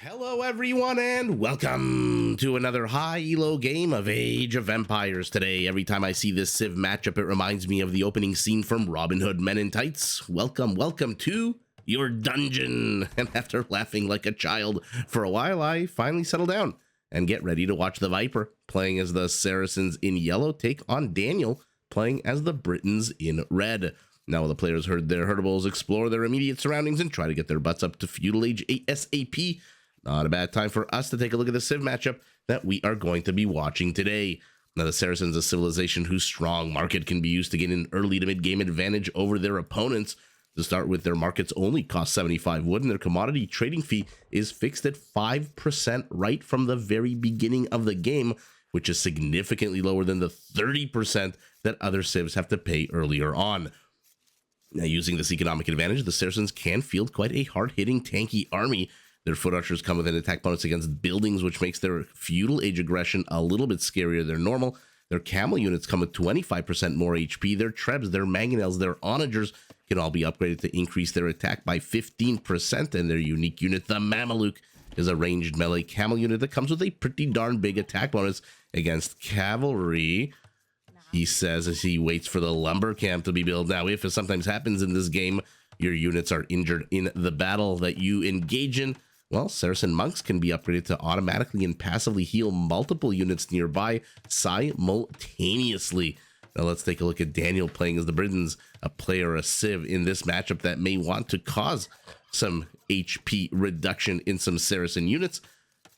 Hello everyone and welcome to another high elo game of Age of Empires. Today, every time I see this Civ matchup, it reminds me of the opening scene from Robin Hood Men in Tights. Welcome to your dungeon. And after laughing like a child for a while, I finally settle down and get ready to watch the Viper, playing as the Saracens in yellow, take on Daniel, playing as the Britons in red. Now the players herd their herdables, explore their immediate surroundings, and try to get their butts up to Feudal Age ASAP. Not a bad time for us to take a look at the Civ matchup that we are going to be watching today. Now, the Saracens, a civilization whose strong market can be used to gain an early to mid-game advantage over their opponents. To start with, their markets only cost 75 wood, and their commodity trading fee is fixed at 5% right from the very beginning of the game, which is significantly lower than the 30% that other civs have to pay earlier on. Now, using this economic advantage, the Saracens can field quite a hard-hitting, tanky army. Their foot archers come with an attack bonus against buildings, which makes their feudal age aggression a little bit scarier than normal. Their camel units come with 25% more HP. Their trebs, their mangonels, their onagers can all be upgraded to increase their attack by 15%. And their unique unit, the Mameluke, is a ranged melee camel unit that comes with a pretty darn big attack bonus against cavalry. He says as he waits for the lumber camp to be built. Now, if it sometimes happens in this game, your units are injured in the battle that you engage in, well, Saracen monks can be upgraded to automatically and passively heal multiple units nearby simultaneously. Now let's take a look at Daniel playing as the Britons, a player, a civ in this matchup that may want to cause some HP reduction in some Saracen units.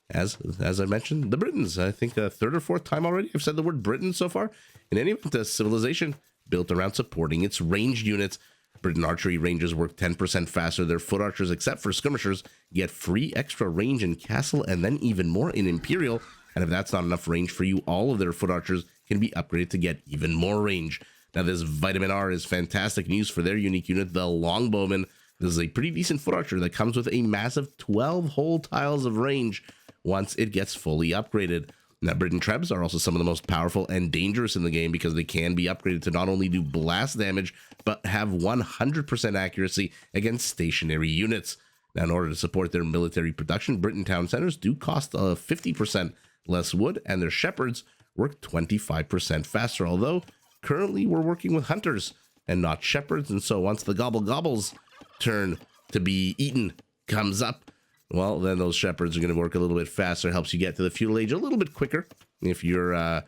As I mentioned, the Britons, I think a third or fourth time already I've said the word Britain so far. In any event, a civilization built around supporting its ranged units. Briton archery ranges work 10% faster. Their foot archers, except for skirmishers, get free extra range in castle and then even more in imperial. And if that's not enough range for you, all of their foot archers can be upgraded to get even more range. Now, this vitamin R is fantastic news for their unique unit, the longbowman. This is a pretty decent foot archer that comes with a massive 12 whole tiles of range once it gets fully upgraded. Now, Briton trebs are also some of the most powerful and dangerous in the game because they can be upgraded to not only do blast damage, but have 100% accuracy against stationary units. Now, in order to support their military production, Briton town centers do cost 50% less wood, and their shepherds work 25% faster, although currently we're working with hunters and not shepherds, and so once the gobbles turn to be eaten comes up, well, then those shepherds are going to work a little bit faster. Helps you get to the feudal age a little bit quicker if your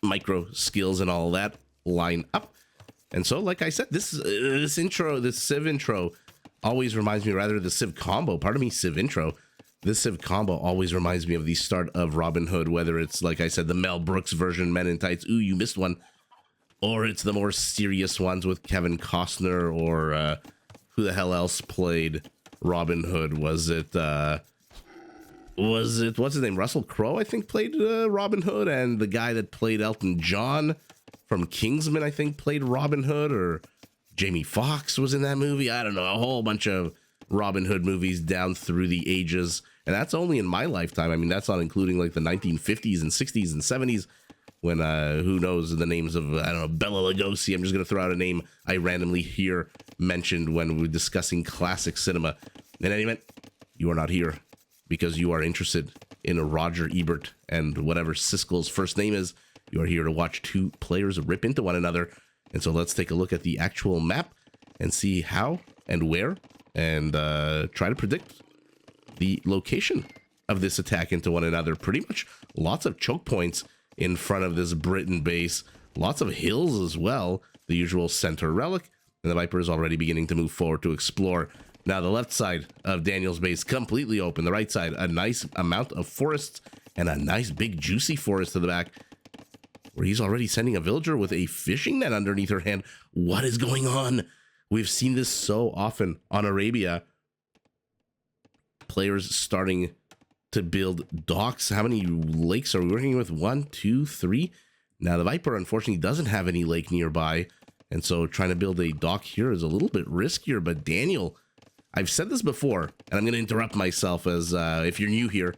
micro skills and all that line up. And so, like I said, this Civ intro always reminds me, rather the Civ combo, Civ intro. This Civ combo always reminds me of the start of Robin Hood, whether it's, like I said, the Mel Brooks version, Men in Tights, ooh, you missed one, or it's the more serious ones with Kevin Costner, or who the hell else played Robin Hood? Was it what's his name, Russell Crowe, I think, played Robin Hood, and the guy that played Elton John from Kingsman, I think, played Robin Hood, or Jamie Foxx was in that movie. I don't know, a whole bunch of Robin Hood movies down through the ages, and that's only in my lifetime. I mean, that's not including like the 1950s and 60s and 70s when who knows the names of, I don't know, Bela Lugosi. I'm just going to throw out a name I randomly hear mentioned when we're discussing classic cinema. In any event, you are not here because you are interested in Roger Ebert and whatever Siskel's first name is. You are here to watch two players rip into one another. And so let's take a look at the actual map and see how and where, and try to predict the location of this attack into one another. Pretty much lots of choke points in front of this Briton base, lots of hills as well, the usual center relic, and the Viper is already beginning to move forward to explore. Now, the left side of Daniel's base completely open. The right side, a nice amount of forests and a nice big juicy forest to the back, where he's already sending a villager with a fishing net underneath her hand. What is going on? We've seen this so often on Arabia. Players starting to build docks. How many lakes are we working with? 1, 2, 3. Now, the Viper, unfortunately, doesn't have any lake nearby, and so trying to build a dock here is a little bit riskier. But Daniel, I've said this before, and I'm going to interrupt myself as if you're new here,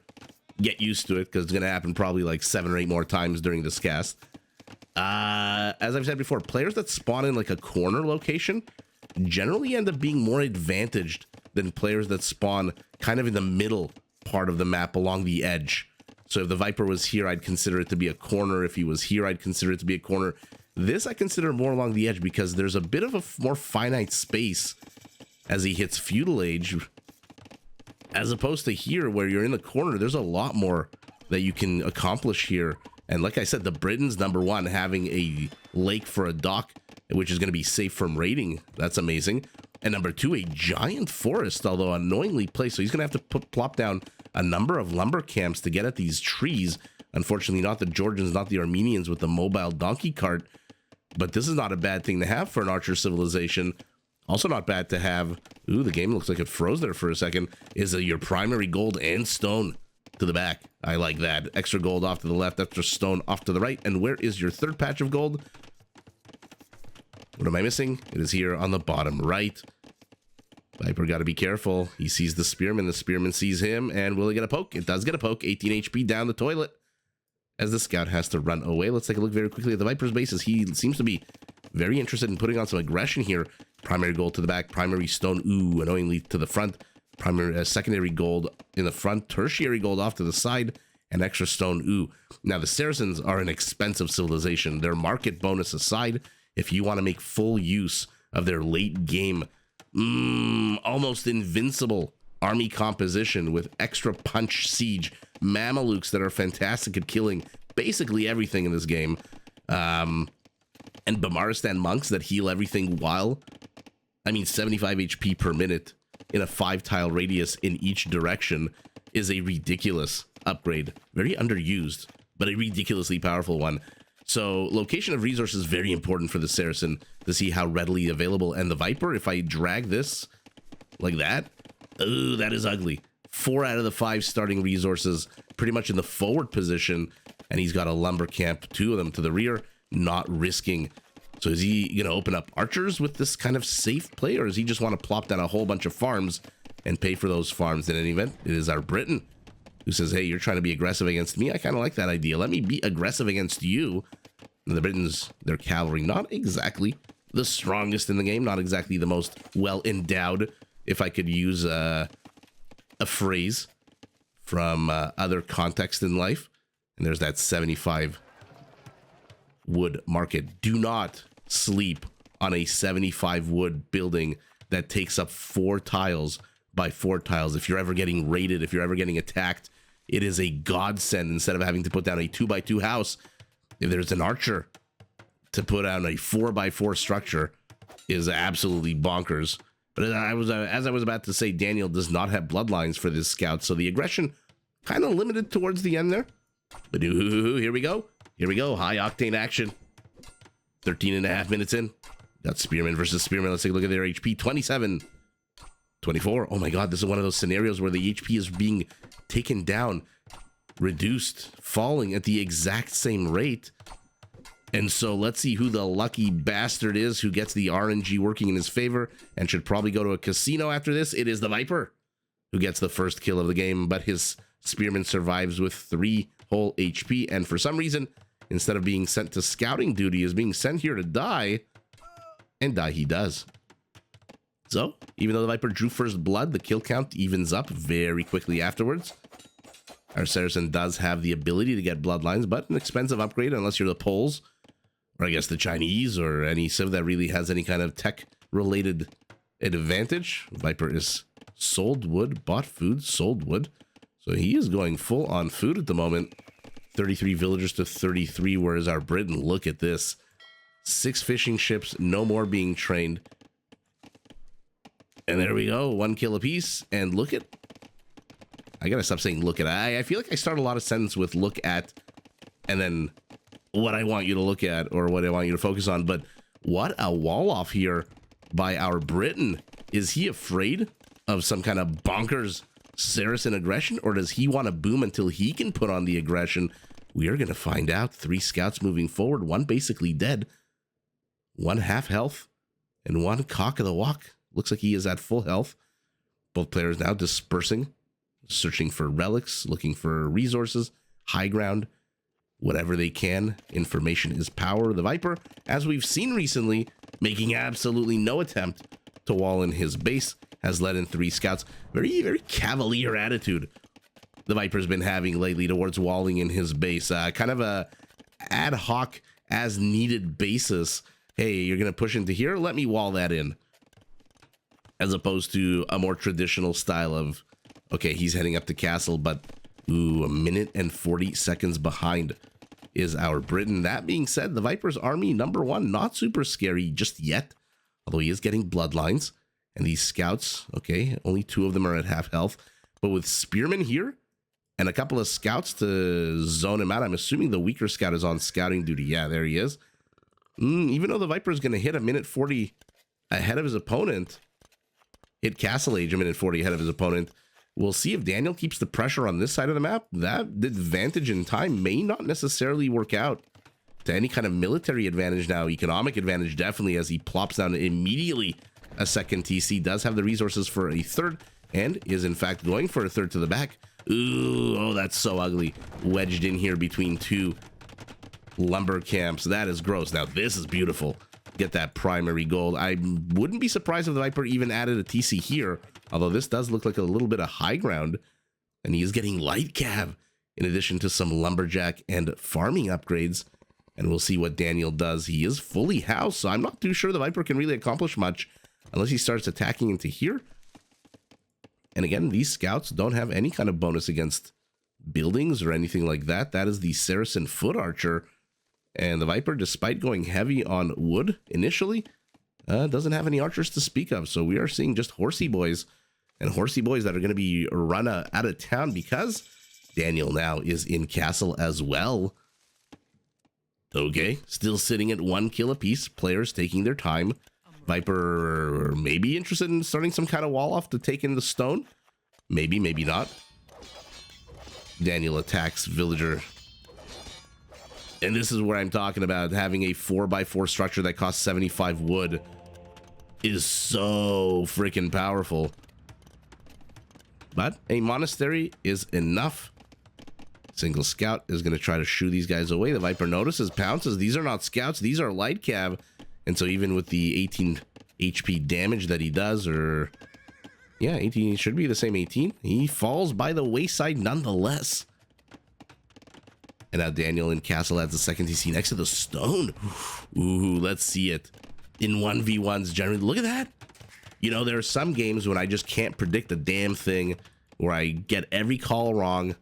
get used to it, because it's going to happen probably like 7 or 8 more times during this cast. As I've said before, players that spawn in like a corner location generally end up being more advantaged than players that spawn kind of in the middle part of the map along the edge. So if the Viper was here, I'd consider it to be a corner. If he was here, I'd consider it to be a corner. This I consider more along the edge because there's a bit of a more finite space as he hits Feudal Age, as opposed to here where you're in the corner. There's a lot more that you can accomplish here. And like I said, the Britons, number one, having a lake for a dock, which is going to be safe from raiding. That's amazing. And number two, a giant forest, although annoyingly placed. So he's going to have to plop down a number of lumber camps to get at these trees. Unfortunately, not the Georgians, not the Armenians with the mobile donkey cart. But this is not a bad thing to have for an archer civilization. Also not bad to have, ooh, the game looks like it froze there for a second, is your primary gold and stone to the back. I like that. Extra gold off to the left, extra stone off to the right. And where is your third patch of gold? What am I missing? It is here on the bottom right. Viper got to be careful. He sees the spearman sees him, and will he get a poke? It does get a poke. 18 HP down the toilet as the scout has to run away. Let's take a look very quickly at the Viper's bases. He seems to be very interested in putting on some aggression here. Primary gold to the back, primary stone, ooh, annoyingly to the front. Primary, secondary gold in the front, tertiary gold off to the side, and extra stone, ooh. Now, the Saracens are an expensive civilization. Their market bonus aside, if you want to make full use of their late game, almost invincible army composition with extra punch siege, Mamelukes that are fantastic at killing basically everything in this game, and Bamaristan monks that heal everything while, 75 HP per minute in a 5-tile radius in each direction is a ridiculous upgrade. Very underused, but a ridiculously powerful one. So location of resources is very important for the Saracen to see how readily available. And the Viper, if I drag this like that, ooh, that is ugly. 4 out of the 5 starting resources pretty much in the forward position. And he's got a lumber camp, 2 of them to the rear, not risking. So is he going to open up archers with this kind of safe play, or does he just want to plop down a whole bunch of farms and pay for those farms in any event? It is our Briton who says, hey, you're trying to be aggressive against me. I kind of like that idea. Let me be aggressive against you. And the Britons, their cavalry, not exactly the strongest in the game, not exactly the most well endowed, if I could use a phrase from other context in life. And there's that 75 wood market. Do not sleep on a 75 wood building that takes up 4 tiles by 4 tiles. If you're ever getting raided, if you're ever getting attacked, it is a godsend. Instead of having to put down a 2x2 house, if there's an archer to put down a 4x4 structure, is absolutely bonkers. But as I was about to say, Daniel does not have bloodlines for this scout, so the aggression kind of limited towards the end there. But here we go. Here we go. High octane action. 13.5 minutes in. Got Spearman versus Spearman. Let's take a look at their HP. 27. 24. Oh my god, this is one of those scenarios where the HP is being taken down, reduced, falling at the exact same rate. And so let's see who the lucky bastard is who gets the RNG working in his favor and should probably go to a casino after this. It is the Viper who gets the first kill of the game, but his Spearman survives with 3 whole HP, and for some reason, instead of being sent to scouting duty, is being sent here to die, and die he does. So, even though the Viper drew first blood, the kill count evens up very quickly afterwards. Our Saracen does have the ability to get bloodlines, but an expensive upgrade unless you're the Poles, or I guess the Chinese, or any civ that really has any kind of tech-related advantage. Viper is sold wood, bought food, sold wood. So he is going full on food at the moment. 33 villagers to 33, whereas our Briton, look at this. 6 fishing ships, no more being trained. And there we go, 1 kill apiece. And look at, I gotta stop saying look at. I feel like I start a lot of sentences with look at, and then what I want you to look at, or what I want you to focus on. But what a wall off here by our Briton. Is he afraid of some kind of bonkers Saracen aggression, or does he want to boom until he can put on the aggression? We are going to find out. 3 scouts moving forward, 1 basically dead, 1 half health, and 1 cock of the walk. Looks like he is at full health. Both players now dispersing, searching for relics, looking for resources, high ground, whatever they can. Information is power. The Viper, as we've seen recently, making absolutely no attempt to wall in his base, has led in 3 scouts. Very, very cavalier attitude the Viper's been having lately towards walling in his base. Kind of a ad hoc, as needed basis. Hey, you're going to push into here? Let me wall that in. As opposed to a more traditional style of, okay, he's heading up to castle, but ooh, a minute and 40 seconds behind is our Briton. That being said, the Viper's army, number 1, not super scary just yet, although he is getting bloodlines. And these scouts, okay, only 2 of them are at half health. But with spearmen here and a couple of scouts to zone him out, I'm assuming the weaker scout is on scouting duty. Yeah, there he is. Even though the Viper is going to hit a minute 40 ahead of his opponent, hit Castle Age a minute 40 ahead of his opponent, we'll see if Daniel keeps the pressure on this side of the map. That advantage in time may not necessarily work out to any kind of military advantage now. Economic advantage definitely, as he plops down immediately a second TC, does have the resources for a third, and is in fact going for a third to the back. Ooh, oh, that's so ugly. Wedged in here between 2 lumber camps. That is gross. Now this is beautiful. Get that primary gold. I wouldn't be surprised if the Viper even added a TC here, although this does look like a little bit of high ground, and he is getting light cav in addition to some lumberjack and farming upgrades. And we'll see what Daniel does. He is fully housed, so I'm not too sure the Viper can really accomplish much unless he starts attacking into here. And again, these scouts don't have any kind of bonus against buildings or anything like that. That is the Saracen foot archer. And the Viper, despite going heavy on wood initially, doesn't have any archers to speak of. So we are seeing just horsey boys, and horsey boys that are going to be run out of town because Daniel now is in castle as well. Okay, still sitting at 1 kill apiece. Players taking their time. Viper may be interested in starting some kind of wall off to take in the stone. Maybe, maybe not. Daniel attacks villager. And this is where I'm talking about. Having a 4x4 structure that costs 75 wood is so freaking powerful. But a monastery is enough. Single scout is going to try to shoo these guys away. The Viper notices, pounces. These are not scouts. These are light cav. And so even with the 18 HP damage that he does, or yeah, 18 should be the same 18, he falls by the wayside nonetheless. And now Daniel in castle adds the second TC next to the stone. Ooh, let's see it. In 1v1s generally. Look at that. You know, there are some games when I just can't predict a damn thing, where I get every call wrong.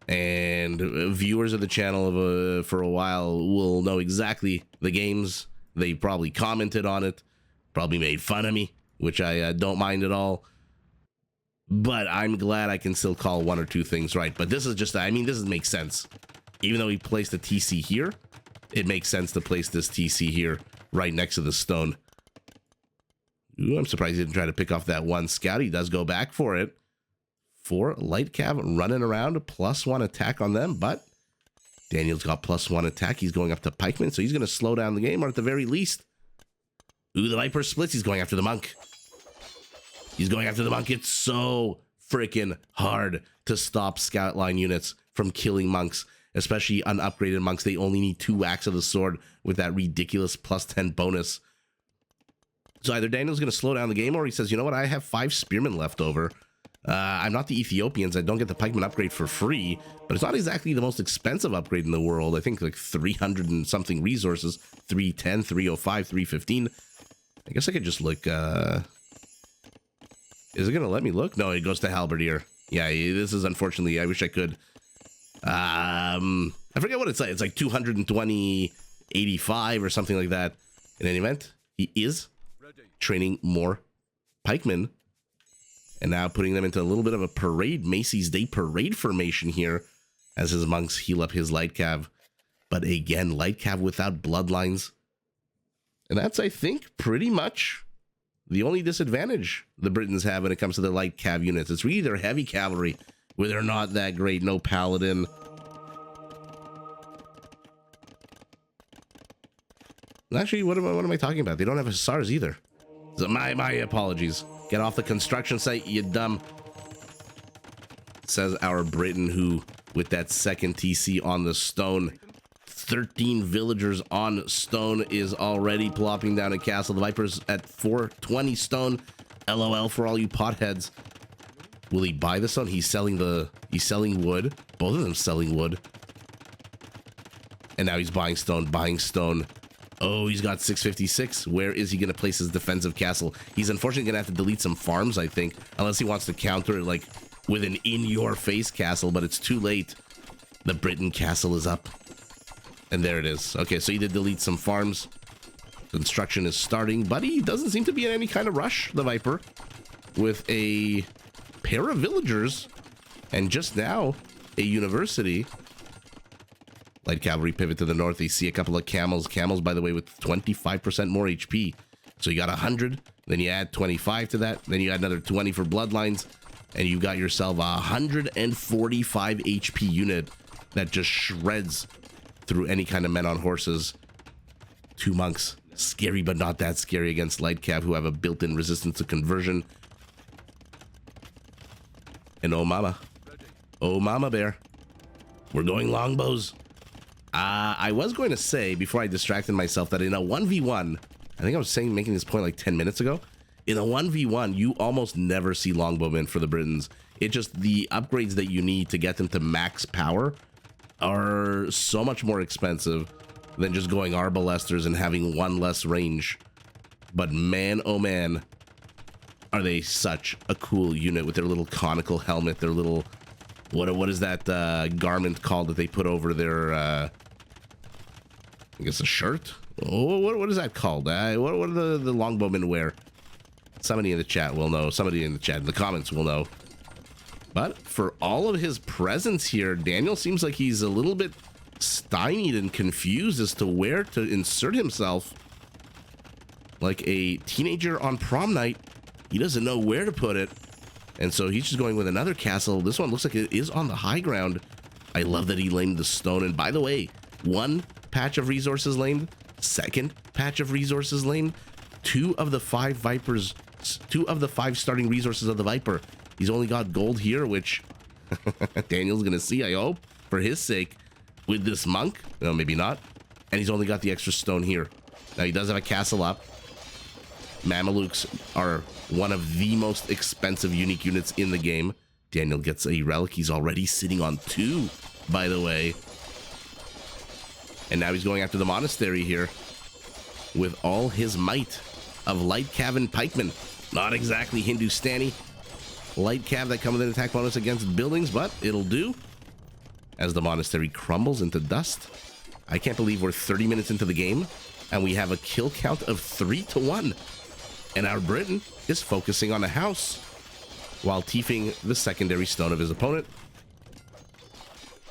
And viewers of the channel for a while will know exactly the games. They probably commented on it, probably made fun of me, which I don't mind at all. But I'm glad I can still call 1 or 2 things right. But this is just, I mean, this makes sense. Even though he placed a TC here, it makes sense to place this TC here right next to the stone. Ooh, I'm surprised he didn't try to pick off that 1 scout. He does go back for it. 4 light cav running around, +1 attack on them, but Daniel's got +1 attack. He's going up to pikeman, so he's going to slow down the game, or at the very least. Ooh, the Viper splits. He's going after the monk. He's going after the monk. It's so freaking hard to stop scout line units from killing monks, especially unupgraded monks. They only need 2 whacks of the sword with that ridiculous +10 bonus. So either Daniel's going to slow down the game, or he says, you know what, I have 5 spearmen left over. I'm not the Ethiopians. I don't get the pikeman upgrade for free, but it's not exactly the most expensive upgrade in the world. I think like 300 and something resources, 310, 305, 315. I guess I could just look. Is it going to let me look? No, it goes to halberdier. Yeah, this is unfortunately, I wish I could. I forget what it's like. It's like 220, 85 or something like that. In any event, he is training more pikemen. And now putting them into a little bit of a parade, Macy's Day Parade formation here, as his monks heal up his light cav. But again, light cav without bloodlines. And that's, I think, pretty much the only disadvantage the Britons have when it comes to their light cav units. It's really their heavy cavalry, where they're not that great. No paladin. Actually, what am I talking about? They don't have hussars either. So my apologies. Get off the construction site, you dumb. Says our Briton, who, with that second TC on the stone, 13 villagers on stone, is already plopping down a castle. The Viper's at 420 stone, LOL for all you potheads. Will he buy the stone? He's selling wood. Both of them selling wood. And now he's buying stone. Oh, he's got 656. Where is he going to place his defensive castle? He's unfortunately going to have to delete some farms, I think, unless he wants to counter it like with an in-your-face castle, but it's too late. The Briton castle is up. And there it is. Okay, so he did delete some farms. Construction is starting, but he doesn't seem to be in any kind of rush, the Viper, with a pair of villagers and just now a university. Light cavalry pivot to the north. They see a couple of camels. Camels, by the way, with 25% more HP. So you got 100, then you add 25 to that, then you add another 20 for bloodlines, and you got yourself a 145 HP unit that just shreds through any kind of men on horses. 2 monks. Scary, but not that scary against light cav, who have a built-in resistance to conversion. And oh mama bear, we're going longbows. I was going to say, before I distracted myself, that in a 1v1, I think I was making this point like 10 minutes ago, in a 1v1, you almost never see longbowmen for the Britons. It just, the upgrades that you need to get them to max power are so much more expensive than just going arbalesters and having one less range. But man, oh man, are they such a cool unit with their little conical helmet, their little, what is that garment called that they put over their, I guess a shirt? Oh, what is that called? What do the longbowmen wear? Somebody in the chat will know. Somebody in the chat, in the comments will know. But for all of his presence here, Daniel seems like he's a little bit stymied and confused as to where to insert himself. Like a teenager on prom night, he doesn't know where to put it. And so he's just going with another castle. This one looks like it is on the high ground. I love that he lamed the stone. And by the way, one patch of resources lamed, second patch of resources lamed, 2 of the 5 vipers, 2 of the 5 starting resources of the Viper. He's only got gold here, which Daniel's gonna see, I hope, for his sake, with this monk. No, maybe not. And he's only got the extra stone here. Now he does have a castle up. Mamelukes are one of the most expensive unique units in the game. Daniel gets a relic. He's already sitting on 2, by the way. And now he's going after the monastery here with all his might of light cav and pikemen. Not exactly Hindustani. Light cav that come with an attack bonus against buildings, but it'll do. As the monastery crumbles into dust. I can't believe we're 30 minutes into the game and we have a kill count of 3-1. And our Briton is focusing on a house while tiefing the secondary stone of his opponent.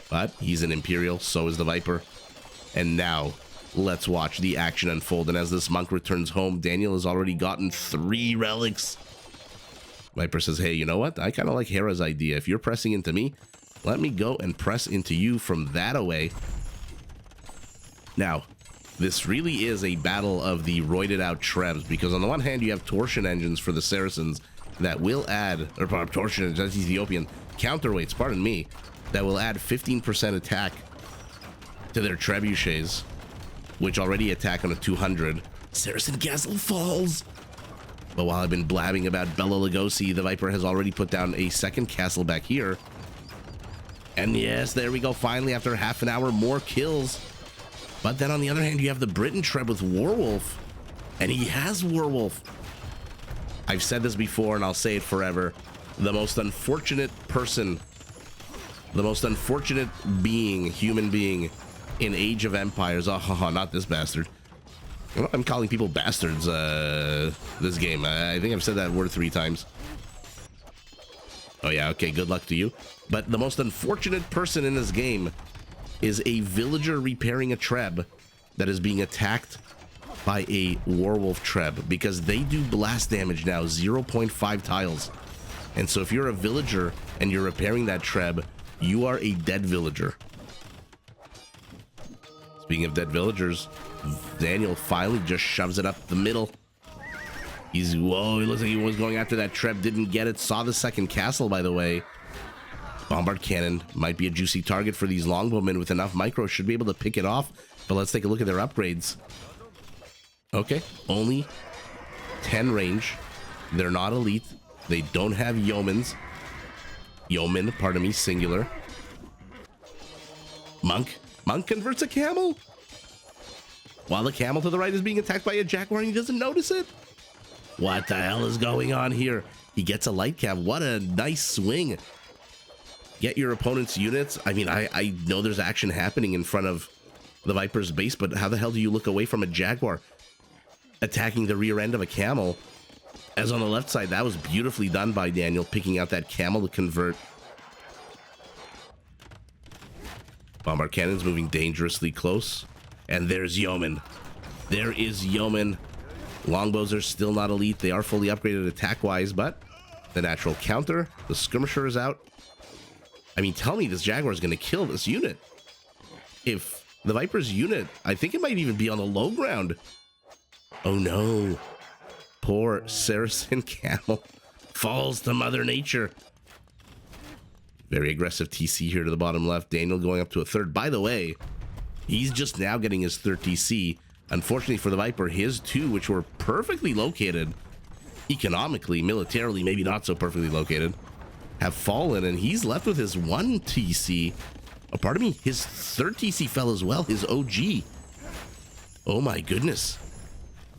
But he's an Imperial, so is the Viper. And now, let's watch the action unfold. And as this monk returns home, Daniel has already gotten 3 relics. Viper says, hey, you know what? I kind of like Hera's idea. If you're pressing into me, let me go and press into you from that away. Now, this really is a battle of the roided out Trebs, because on the one hand, you have torsion engines for the Saracens that will add, or torsion, that's Ethiopian, counterweights, pardon me, that will add 15% attack to their trebuchets, which already attack on a 200. Saracen castle falls. But while I've been blabbing about Bela Lugosi, the Viper has already put down a second castle back here. And yes, there we go. Finally, after half an hour, more kills. But then on the other hand, you have the Briton Treb with Warwolf. And he has Warwolf. I've said this before and I'll say it forever. The most unfortunate person, the most unfortunate being, human being, in Age of Empires. Oh, not this bastard. I'm calling people bastards this game. I think I've said that word 3 times. Oh yeah, okay, good luck to you. But the most unfortunate person in this game is a villager repairing a Treb that is being attacked by a Warwolf Treb, because they do blast damage now, 0.5 tiles. And so if you're a villager and you're repairing that Treb, you are a dead villager. Speaking of dead villagers, Daniel finally just shoves it up the middle. Whoa, he looks like he was going after that Treb, didn't get it. Saw the second castle, by the way. Bombard cannon might be a juicy target for these longbowmen with enough micro. Should be able to pick it off, but let's take a look at their upgrades. Okay, only 10 range. They're not elite. They don't have yeomen, pardon me, singular. Monk converts a camel while the camel to the right is being attacked by a jaguar and he doesn't notice it. What the hell is going on here? He gets a light cav. What a nice swing. Get your opponent's units. I mean, I know there's action happening in front of the Viper's base, but how the hell do you look away from a jaguar attacking the rear end of a camel? As on the left side, that was beautifully done by Daniel, picking out that camel to convert. Bombard cannons moving dangerously close. And there's yeoman. There is yeoman. Longbows are still not elite. They are fully upgraded attack-wise, but the natural counter, the skirmisher is out. I mean, tell me this jaguar is going to kill this unit. If the Viper's unit, I think it might even be on the low ground. Oh no. Poor Saracen camel falls to Mother Nature. Very aggressive TC here to the bottom left. Daniel going up to a third. By the way, he's just now getting his third TC. Unfortunately for the Viper, his two, which were perfectly located, economically, militarily, maybe not so perfectly located, have fallen, and he's left with his one TC. Oh, pardon me, his third TC fell as well, his OG. Oh my goodness.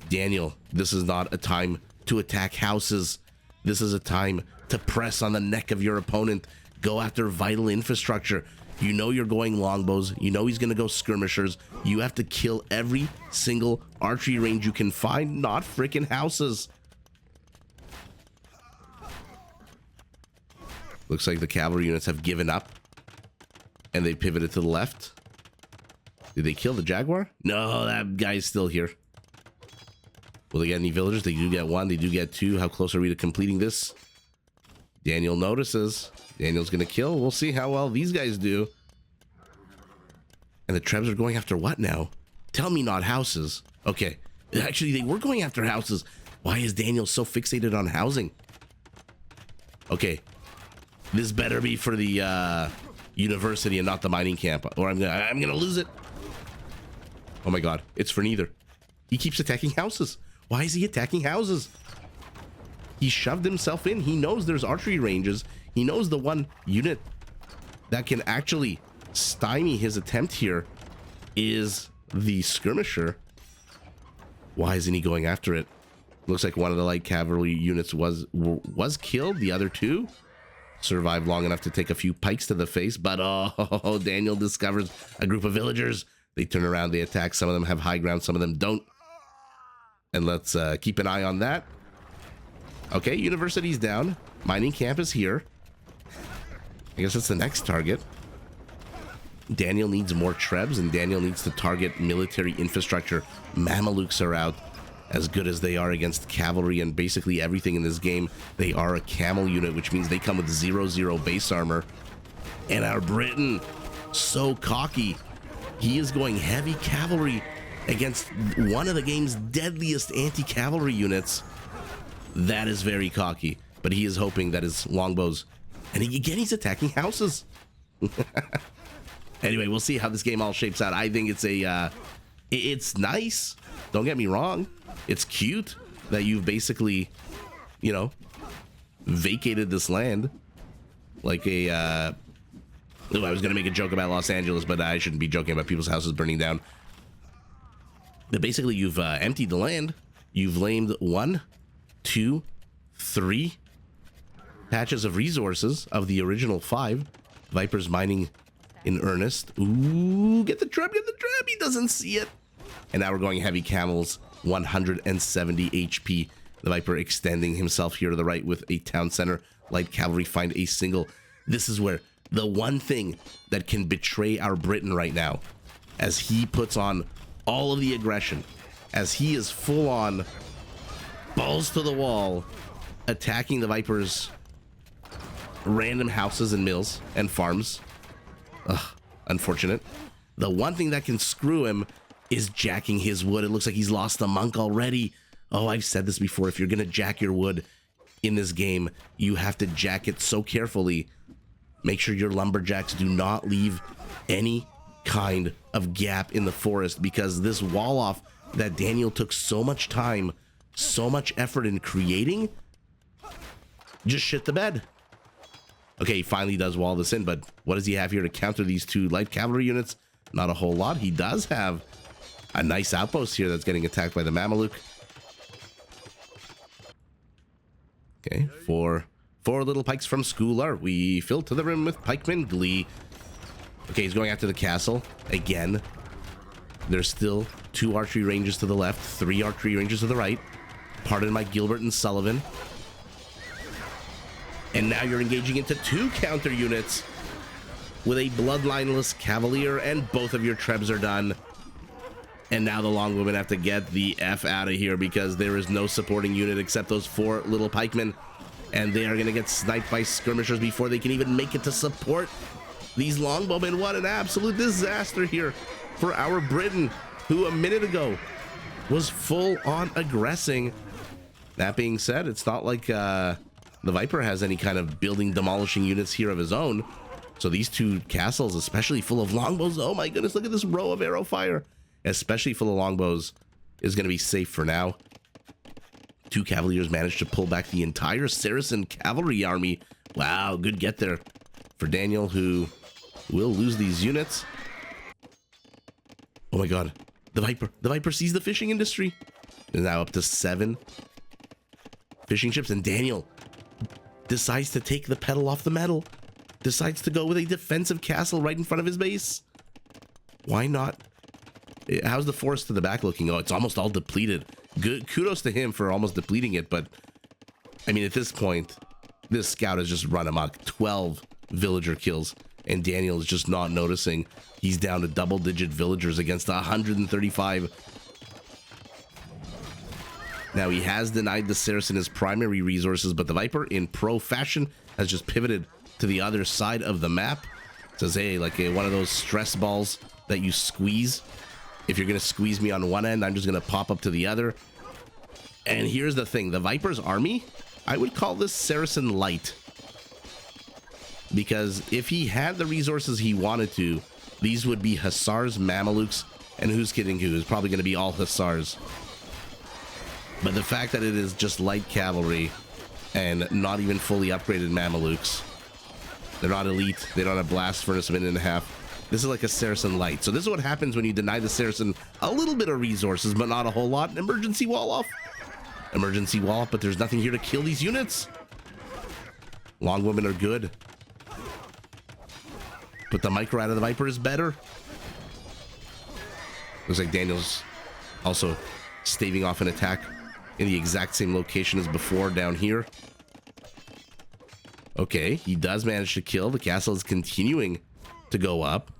Daniel, this is not a time to attack houses. This is a time to press on the neck of your opponent. Go after vital infrastructure. You know you're going longbows. You know he's going to go skirmishers. You have to kill every single archery range you can find, not freaking houses. Looks like the cavalry units have given up and they pivoted to the left. Did they kill the jaguar? No, that guy's still here. Will they get any villagers? They do get one. They do get two. How close are we to completing this? Daniel notices. Daniel's going to kill. We'll see how well these guys do. And the Trebs are going after what now? Tell me not houses. Okay. Actually, they were going after houses. Why is Daniel so fixated on housing? Okay. This better be for the university and not the mining camp, or I'm gonna lose it. Oh my god. It's for neither. He keeps attacking houses. Why is he attacking houses? He shoved himself in. He knows there's archery ranges. He knows the one unit that can actually stymie his attempt here is the skirmisher. Why isn't he going after it? Looks like one of the light cavalry units was killed. The other two survived long enough to take a few pikes to the face, but oh, Daniel discovers a group of villagers. They turn around, they attack. Some of them have high ground, some of them don't. And let's keep an eye on that. Okay, university's down. Mining camp is here. I guess that's the next target. Daniel needs more Trebs, and Daniel needs to target military infrastructure. Mamelukes are out. As good as they are against cavalry and basically everything in this game, they are a camel unit, which means they come with 0/0 base armor. And our Briton, so cocky. He is going heavy cavalry against one of the game's deadliest anti-cavalry units. That is very cocky, but he is hoping that his longbows, and again, he's attacking houses. Anyway, we'll see how this game all shapes out. I think it's nice. Don't get me wrong. It's cute that you've basically, you know, vacated this land like a, I was going to make a joke about Los Angeles, but I shouldn't be joking about people's houses burning down. But basically, you've emptied the land. You've lamed 1, 2, 3 patches of resources of the original 5. Viper's mining in earnest. Ooh, get the trap, get the trap. He doesn't see it. And now we're going heavy camels, 170 HP. The Viper extending himself here to the right with a town center. Light cavalry find a single. This is where the one thing that can betray our Briton right now, as he puts on all of the aggression, as he is full on balls to the wall, attacking the Viper's random houses and mills and farms. Ugh, unfortunate. The one thing that can screw him is jacking his wood. It looks like he's lost a monk already. Oh, I've said this before. If you're going to jack your wood in this game, you have to jack it so carefully. Make sure your lumberjacks do not leave any kind of gap in the forest, because this wall off that Daniel took so much time, so much effort in creating, just shit the bed. Okay, he finally does wall this in, but what does he have here to counter these two light cavalry units? Not a whole lot. He does have a nice outpost here that's getting attacked by the Mameluke. Okay, four little pikes from Schoolar. We fill to the rim with pikemen. Glee. Okay, he's going after the castle again. There's still 2 archery ranges to the left, 3 archery ranges to the right. Pardon my Gilbert and Sullivan. And now you're engaging into 2 counter units with a bloodlineless cavalier, and both of your trebs are done. And now the longwomen have to get the F out of here because there is no supporting unit except those 4 little pikemen. And they are going to get sniped by skirmishers before they can even make it to support these longbowmen. What an absolute disaster here for our Briton, who a minute ago was full on aggressing. That being said, it's not like the Viper has any kind of building demolishing units here of his own. So these 2 castles, especially full of longbows, oh my goodness, look at this row of arrow fire, especially full of longbows, is going to be safe for now. 2 cavaliers managed to pull back the entire Saracen cavalry army. Wow, good get there for Daniel, who will lose these units. Oh my god, the Viper sees the fishing industry. They're now up to 7 fishing ships, and Daniel decides to take the pedal off the metal. Decides to go with a defensive castle right in front of his base. Why not? How's the forest to the back looking? Oh, it's almost all depleted. Good, kudos to him for almost depleting it, but I mean, at this point, this scout has just run amok. 12 villager kills, and Daniel is just not noticing. He's down to double-digit villagers against 135. Now, he has denied the Saracen his primary resources, but the Viper, in pro fashion, has just pivoted to the other side of the map. Says, hey, like one of those stress balls that you squeeze. If you're going to squeeze me on one end, I'm just going to pop up to the other. And here's the thing. The Viper's army, I would call this Saracen light. Because if he had the resources he wanted to, these would be Hussars, Mamelukes, and who's kidding who? It's probably going to be all Hussars. But the fact that it is just light cavalry and not even fully upgraded Mamelukes, they're not elite, they don't have blast furnace a minute and a half. This is like a Saracen light. So this is what happens when you deny the Saracen a little bit of resources, but not a whole lot. Emergency wall off. Emergency wall off, but there's nothing here to kill these units. Longwomen are good. But the micro out of the Viper is better. Looks like Daniel's also staving off an attack in the exact same location as before down here. Okay, he does manage to kill. The castle is continuing to go up.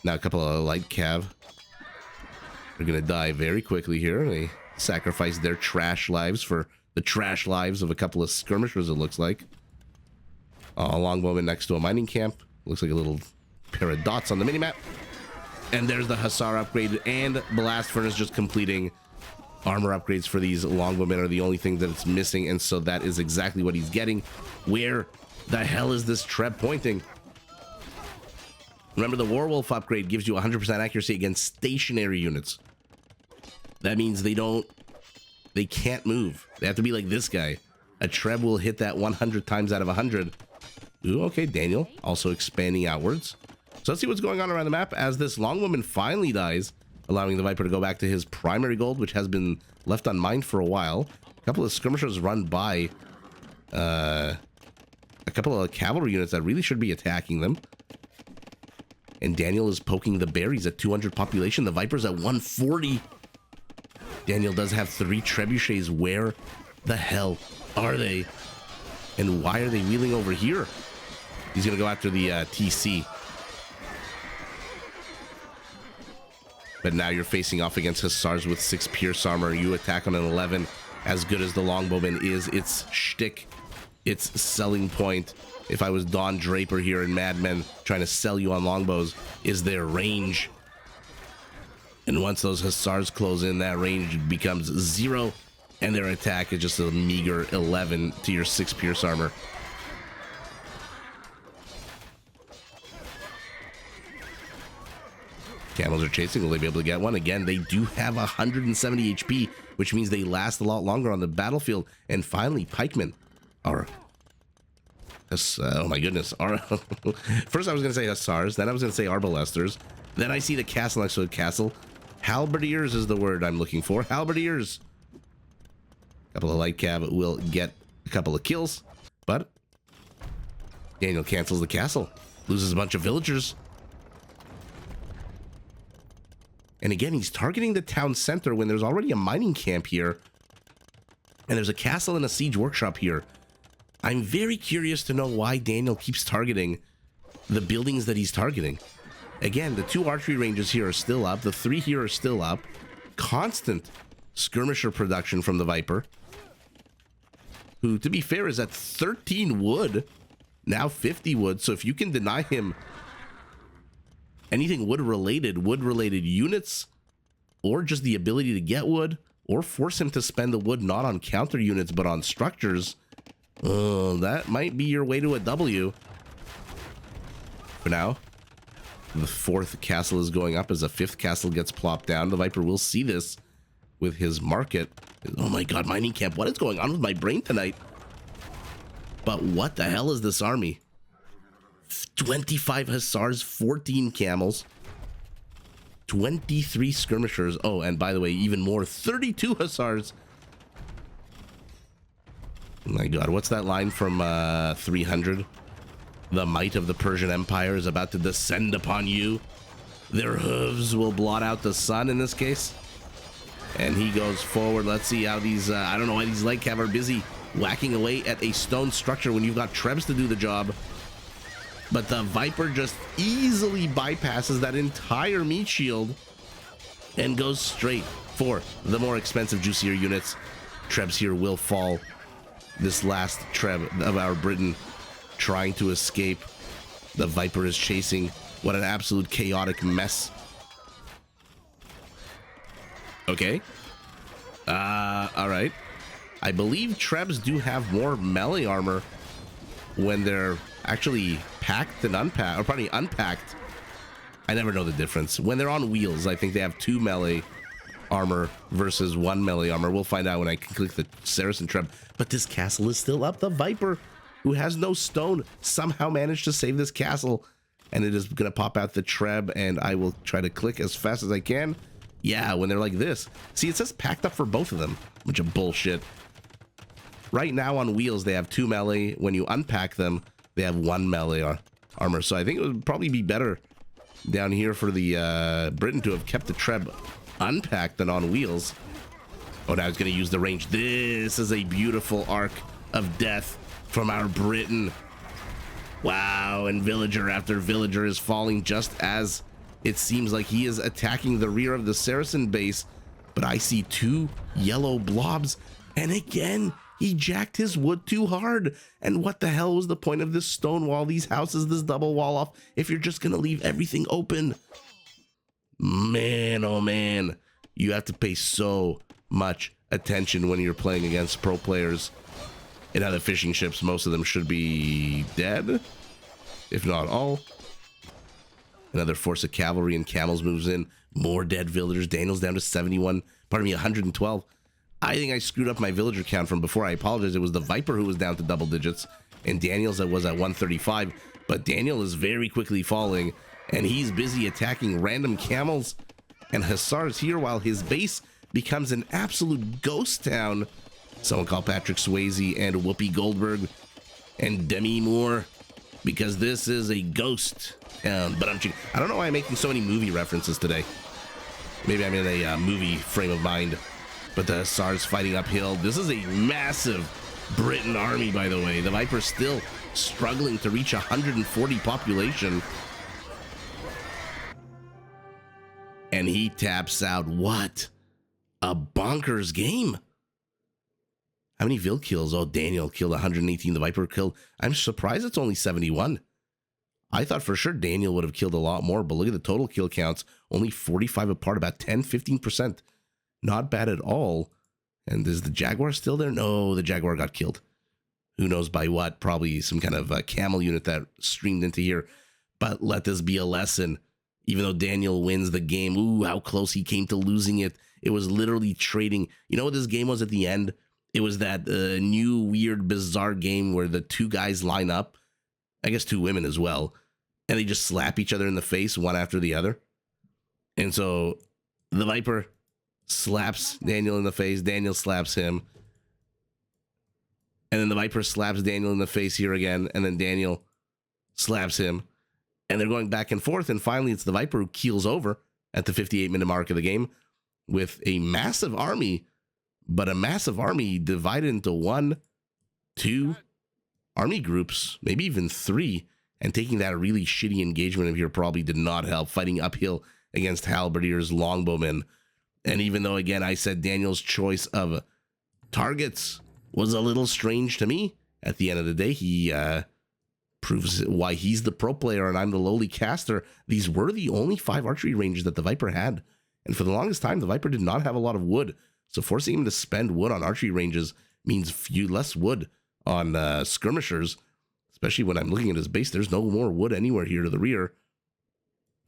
Now a couple of light cav are going to die very quickly here. They sacrifice their trash lives for the trash lives of a couple of skirmishers, it looks like. A longbowman next to a mining camp. Looks like a little pair of dots on the minimap. And there's the Hussar upgrade and blast furnace just completing. Armor upgrades for these longbowmen are the only thing that it's missing, and so that is exactly what he's getting. Where the hell is this Treb pointing? Remember, the Warwolf upgrade gives you 100% accuracy against stationary units. That means they can't move. They have to be like this guy. A Treb will hit that 100 times out of 100. Ooh, okay, Daniel also expanding outwards. So let's see what's going on around the map as this longwoman finally dies, allowing the Viper to go back to his primary gold, which has been left unmined for a while. A couple of skirmishers run by a couple of cavalry units that really should be attacking them. And Daniel is poking the berries at 200 population. The Viper's at 140. Daniel does have 3 trebuchets. Where the hell are they? And why are they wheeling over here? He's going to go after the TC. But now you're facing off against Hussars with 6 pierce armor. You attack on an 11. As good as the longbowman is, its shtick, its selling point, if I was Don Draper here in Mad Men trying to sell you on longbows, is their range. And once those Hussars close in, that range becomes 0, and their attack is just a meager 11 to your 6 pierce armor. Camels are chasing. Will they be able to get one? Again, they do have 170 HP, which means they last a lot longer on the battlefield. And finally, pikemen are... oh my goodness. First I was going to say hussars, then I was going to say arbalesters. Then I see the castle next to the castle. Halberdiers is the word I'm looking for. Halberdiers. A couple of light cav will get a couple of kills, but Daniel cancels the castle. Loses a bunch of villagers. And again, he's targeting the town center when there's already a mining camp here. And there's a castle and a siege workshop here. I'm very curious to know why Daniel keeps targeting the buildings that he's targeting. Again, the 2 archery ranges here are still up. The 3 here are still up. Constant skirmisher production from the Viper, who, to be fair, is at 13 wood. Now 50 wood. So if you can deny him anything wood-related units, or just the ability to get wood, or force him to spend the wood not on counter units but on structures, that might be your way to a W. For now, the 4th castle is going up as a 5th castle gets plopped down. The Viper will see this with his market. Oh my god, mining camp. What is going on with my brain tonight? But what the hell is this army? 25 hussars, 14 camels, 23 skirmishers. Oh, and by the way, even more, 32 hussars. Oh my god, what's that line from 300? The might of the Persian Empire is about to descend upon you. Their hooves will blot out the sun in this case. And he goes forward. Let's see how these, I don't know why these light cav are busy whacking away at a stone structure when you've got Trebs to do the job. But the Viper just easily bypasses that entire meat shield and goes straight for the more expensive, juicier units. Trebs here will fall. This last Treb of our Briton trying to escape. The Viper is chasing. What an absolute chaotic mess. Okay. All right. I believe Trebs do have more melee armor when they're actually packed than unpacked, or probably unpacked. I never know the difference. When they're on wheels, I think they have 2 melee armor versus 1 melee armor. We'll find out when I click the Saracen Treb. But this castle is still up. The Viper, who has no stone, somehow managed to save this castle. And it is going to pop out the Treb, and I will try to click as fast as I can. Yeah, when they're like this. See, it says packed up for both of them. Bunch of bullshit. Right now on wheels, they have 2 melee. When you unpack them, they have 1 melee armor. So I think it would probably be better down here for the Briton to have kept the Treb unpacked than on wheels. Oh, now he's going to use the range. This is a beautiful arc of death from our Briton. Wow, and villager after villager is falling just as it seems like he is attacking the rear of the Saracen base. But I see 2 yellow blobs, and again, he jacked his wood too hard. And what the hell was the point of this stone wall, these houses, this double wall off, if you're just gonna leave everything open? Man, oh man, you have to pay so much attention when you're playing against pro players. And other fishing ships, most of them should be dead, if not all. Another force of cavalry and camels moves in. More dead villagers. Daniel's down to 71, pardon me, 112. I think I screwed up my villager count from before. I apologize. It was the Viper who was down to double digits, and Daniel's was at 135. But Daniel is very quickly falling, and he's busy attacking random camels and hussars here while his base becomes an absolute ghost town. Someone call Patrick Swayze and Whoopi Goldberg and Demi Moore, because this is a ghost town. But I don't know why I'm making so many movie references today. Maybe I'm in a movie frame of mind. But the hussars fighting uphill. This is a massive Briton army, by the way. The Viper's still struggling to reach 140 population. And he taps out. What a bonkers game. How many Vil kills? Oh, Daniel killed 118. The Viper killed. I'm surprised it's only 71. I thought for sure Daniel would have killed a lot more, but look at the total kill counts. Only 45 apart, about 10-15%. Not bad at all. And is the Jaguar still there? No, the Jaguar got killed. Who knows by what? Probably some kind of camel unit that streamed into here. But let this be a lesson. even though Daniel wins the game. Ooh, how close he came to losing it. It was literally trading. You know what this game was at the end? It was that new, weird, bizarre game where the two guys line up. I guess two women as well. And they just slap each other in the face one after the other. And so the Viper slaps Daniel in the face. Daniel slaps him. And then the Viper slaps Daniel in the face here again. And then Daniel slaps him. And they're going back and forth. And finally, it's the Viper who keels over at the 58-minute mark of the game with a massive army. But a massive army divided into 1, 2 army groups, maybe even 3. And taking that really shitty engagement of here probably did not help. Fighting uphill against halberdiers, longbowmen. And even though, again, I said Daniel's choice of targets was a little strange to me, at the end of the day, he proves why he's the pro player and I'm the lowly caster. These were the only 5 archery ranges that the Viper had. And for the longest time, the Viper did not have a lot of wood. So forcing him to spend wood on archery ranges means less wood on skirmishers. Especially when I'm looking at his base, there's no more wood anywhere here to the rear.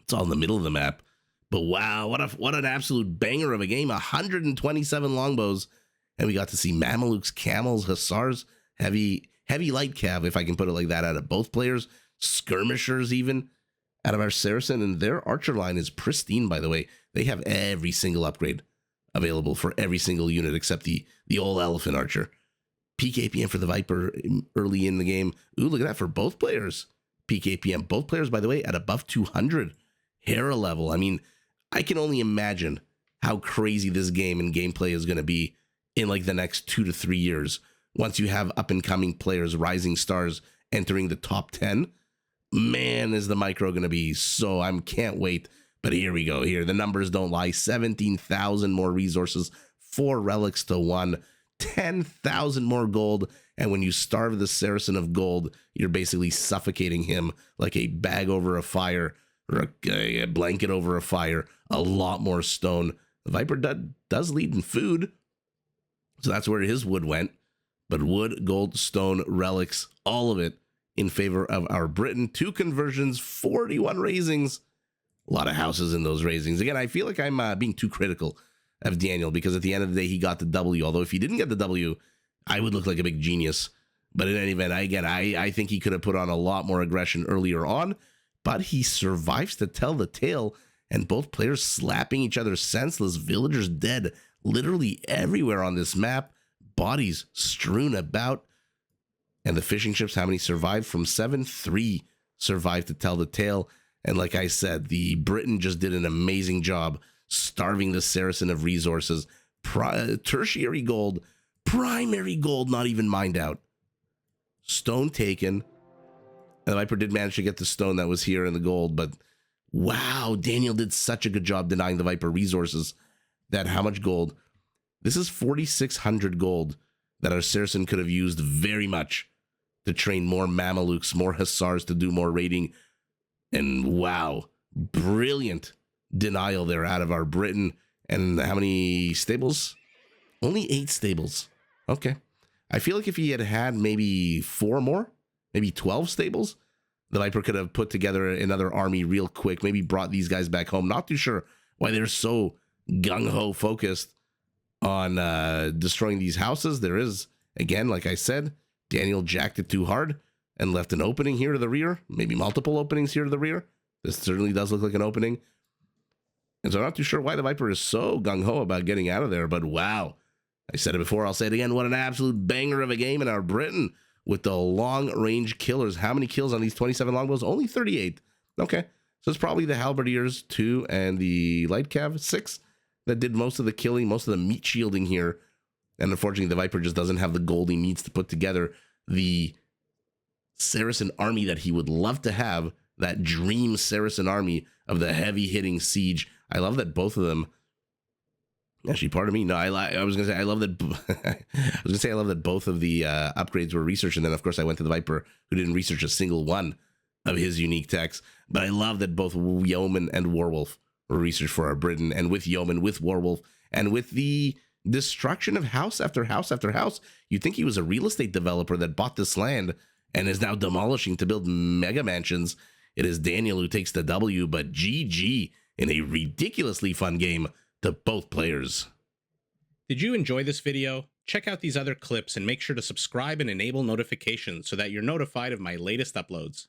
It's all in the middle of the map. But wow, what an absolute banger of a game. 127 longbows. And we got to see Mamelukes, Camels, Hussars, heavy light cav, if I can put it like that, out of both players. Skirmishers even out of our Saracen. And their archer line is pristine, by the way. They have every single upgrade available for every single unit except the old elephant archer. Peak APM for the Viper early in the game. Ooh, look at that for both players. Peak APM. Both players, by the way, at above 200. Hera level. I mean, I can only imagine how crazy this game and gameplay is going to be in like the next 2 to 3 years. Once you have up-and-coming players, rising stars, entering the top 10. Man, is the micro going to be so... I can't wait. But here we go. Here, the numbers don't lie. 17,000 more resources. 4 relics to 1. 10,000 more gold, and when you starve the Saracen of gold, you're basically suffocating him like a bag over a fire or a blanket over a fire. A lot more stone. The Viper does lead in food, so that's where his wood went. But wood, gold, stone, relics, all of it in favor of our Briton. 2 conversions, 41 raisings. A lot of houses in those raisings. Again, I feel like I'm being too critical of Daniel, because at the end of the day, he got the W. Although if he didn't get the W, I would look like a big genius. But in any event, I think he could have put on a lot more aggression earlier on, but he survives to tell the tale, and both players slapping each other senseless, villagers dead literally everywhere on this map, bodies strewn about, and the fishing ships, how many survived? From 7, 3 survived to tell the tale. And like I said, the Briton just did an amazing job starving the Saracen of resources. Tertiary gold, primary gold, not even mined out. Stone taken. And the Viper did manage to get the stone that was here in the gold, but wow, Daniel did such a good job denying the Viper resources. That how much gold? This is 4,600 gold that our Saracen could have used very much to train more Mamelukes, more Hussars to do more raiding. And wow, brilliant denial there out of our Briton. And how many stables? Only 8 stables. Okay. I feel like if he had maybe 4 more, maybe 12 stables, the Viper could have put together another army real quick, maybe brought these guys back home. Not too sure why they're so gung-ho focused on destroying these houses. There is, again, like I said, Daniel jacked it too hard and left an opening here to the rear, maybe multiple openings here to the rear. This certainly does look like an opening. And so I'm not too sure why the Viper is so gung-ho about getting out of there, but wow. I said it before, I'll say it again. What an absolute banger of a game in our Briton with the long-range killers. How many kills on these 27 longbows? Only 38. Okay. So it's probably the halberdiers, 2, and the light cav, 6, that did most of the killing, most of the meat shielding here. And unfortunately, the Viper just doesn't have the goldie meats to put together the Saracen army that he would love to have, that dream Saracen army of the heavy-hitting siege. I love that both of them... Actually, pardon me. No, I was gonna say I love that. I love that both of the upgrades were researched, and then of course I went to the Viper, who didn't research a single one of his unique techs. But I love that both Yeoman and Warwolf were researched for our Briton, and with Yeoman, with Warwolf, and with the destruction of house after house after house. You'd think he was a real estate developer that bought this land and is now demolishing to build mega mansions. It is Daniel who takes the W, but GG in a ridiculously fun game to both players. Did you enjoy this video? Check out these other clips and make sure to subscribe and enable notifications so that you're notified of my latest uploads.